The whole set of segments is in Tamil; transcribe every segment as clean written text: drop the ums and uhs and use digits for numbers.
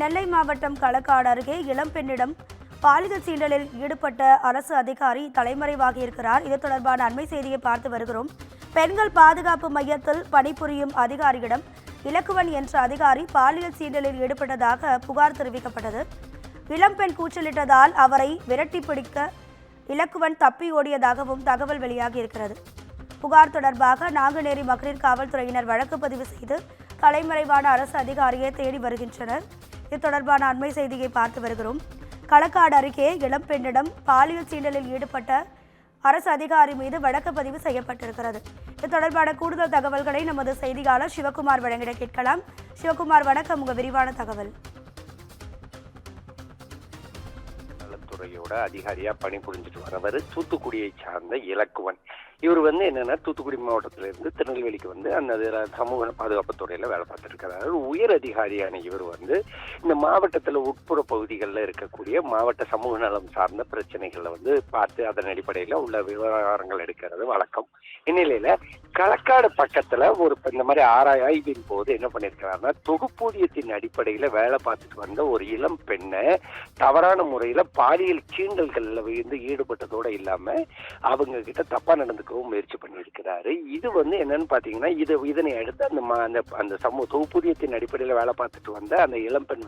நெல்லை மாவட்டம் களக்காடு அருகே இளம்பெண்ணிடம் பாலியல் சீண்டலில் ஈடுபட்ட அரசு அதிகாரி தலைமறைவாகியிருக்கிறார். இது தொடர்பான அண்மை செய்தியை பார்த்து வருகிறோம். பெண்கள் பாதுகாப்பு மையத்தில் பணிபுரியும் அதிகாரியிடம் இலக்குவன் என்ற அதிகாரி பாலியல் சீண்டலில் ஈடுபட்டதாக புகார் தெரிவிக்கப்பட்டது. இளம்பெண் கூச்சலிட்டதால் அவரை விரட்டி பிடிக்க இலக்குவன் தப்பி ஓடியதாகவும் தகவல் வெளியாகியிருக்கிறது. புகார் தொடர்பாக நாங்குநேரி மகளிர் காவல்துறையினர் வழக்கு பதிவு செய்து தலைமறைவான அரசு அதிகாரியை தேடி வருகின்றனர். இது தொடர்பான அண்மை செய்தியை பார்த்து வருகிறோம். களக்காடு அருகே இளம்பெண்ணிடம் பாலியல் சீண்டலில் ஈடுபட்ட அரசு அதிகாரி மீது வழக்கு பதிவு செய்யப்பட்டிருக்கிறது. இது தொடர்பான கூடுதல் தகவல்களை நமது செய்தியாளர் சிவகுமார் வழங்கிட கேட்கலாம். சிவகுமார், வணக்கம். உங்க விரிவான தகவல். துறையோட அதிகாரியா பணிபுரிஞ்சிட்டு வரவர் தூத்துக்குடியை சார்ந்த இலக்குவன். இவர் என்னன்னா தூத்துக்குடி மாவட்டத்திலிருந்து திருநெல்வேலிக்கு அந்த சமூக பாதுகாப்பு துறையில வேலை பார்த்துருக்கிறாரு. உயர் அதிகாரியான இவர் இந்த மாவட்டத்துல உட்புற பகுதிகளில் இருக்கக்கூடிய மாவட்ட சமூக நலம் சார்ந்த பிரச்சனைகளை பார்த்து அதன் அடிப்படையில உள்ள விவகாரங்கள் எடுக்கிறது வழக்கம். இந்நிலையில களக்காடு பக்கத்துல இந்த மாதிரி ஆய்வின் போது என்ன பண்ணிருக்கிறாருன்னா, தொகுப்பூதியத்தின் அடிப்படையில வேலை பார்த்துட்டு வந்த ஒரு இளம் பெண்ணை தவறான முறையில பாலியல் சீண்டல்கள்ல ஈடுபட்டதோட இல்லாம அவங்க கிட்ட தப்பா நடந்துக்கவும் முயற்சி பண்ணியிருக்கிறாரு. இது என்னன்னு பாத்தீங்கன்னா, இதனை அடுத்து அந்த சமூக தொகுப்பூதியத்தின் அடிப்படையில வேலை பார்த்துட்டு வந்த அந்த இளம் பெண்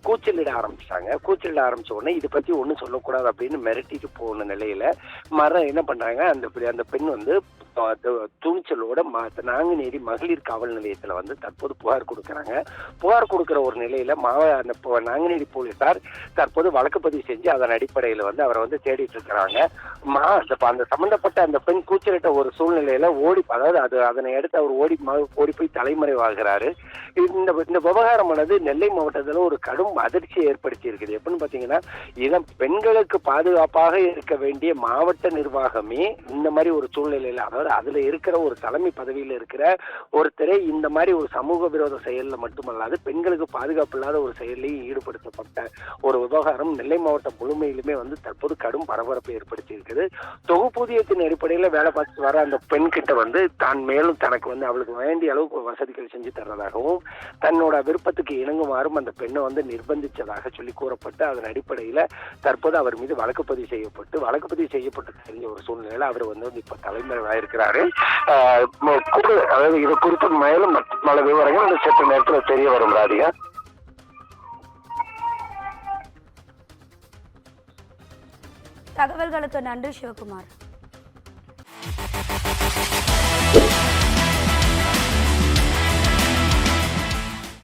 கூச்சலிட ஆரம்பிச்சாங்க. கூச்சலிட ஆரம்பிச்ச உடனே இதை பத்தி ஒன்னும் சொல்லக்கூடாது அப்படின்னு மிரட்டிட்டு போன நிலையில என்ன பண்றாங்க, அந்த பெண் துணிச்சலோட நாங்குநேரி மகளிர் காவல் நிலையத்துல தற்போது புகார் கொடுக்கறாங்க. புகார் கொடுக்கிற ஒரு நிலையில நாங்குநேரி போலீசார் தற்போது வழக்கு பதிவு செஞ்சு அதன் அடிப்படையில அவரை தேடிட்டு இருக்கிறாங்க. அந்த சம்பந்தப்பட்ட அந்த பெண் கூச்சலிட்ட ஒரு சூழ்நிலையில அதனை அடுத்து அவர் ஓடி போய் தலைமறைவாகிறாரு. இந்த விவகாரமானது நெல்லை மாவட்டத்துல ஒரு கடும் அதிர்ச்சியை ஏற்படுத்தி இருக்குது. எப்படின்னு பாத்தீங்கன்னா, இளம் பெண்களுக்கு பாதுகாப்பாக இருக்க வேண்டிய மாவட்ட நிர்வாகமே இந்த மாதிரி ஒரு சூழ்நிலையில, அதுல இருக்கிற ஒரு தலைமை பதவியில இருக்கிற ஒருத்தரை இந்த மாதிரி ஒரு சமூக விரோத செயல்ல மட்டுமல்லாது பெண்களுக்கு பாதுகாப்பு இல்லாத ஒரு செயலையும் ஈடுபடுத்தப்பட்ட ஒரு விவகாரம் நெல்லை மாவட்டம் முழுமையிலுமே தற்போது கடும் பரபரப்பை ஏற்படுத்தி இருக்குது. தொகுப்பூதியத்தின் அடிப்படையில வேலை பார்த்து வர அந்த பெண் கிட்ட தான் மேலும் தனக்கு அவளுக்கு வேண்டிய அளவுக்கு வசதிகள் செஞ்சு தர்றதாகவும் தன்னோட விருப்பத்துக்கு இணங்குமாறும் அந்த பெண்ணை நிர்பந்திச்சதாக சொல்லி கூறப்பட்டு அதன் அடிப்படையில தற்போது அவர் மீது வழக்கு பதிவு செய்யப்பட்டு தெரிஞ்ச ஒரு சூழ்நிலையில அவர் இப்ப தலைமறைவாயிருக்கிறாரு. அதாவது இது குறித்து மேலும் பல விவரங்கள் சற்று நேரத்தில் தெரிய வரும். ராதிகா, தகவல்களுக்கு நன்றி சிவகுமார்.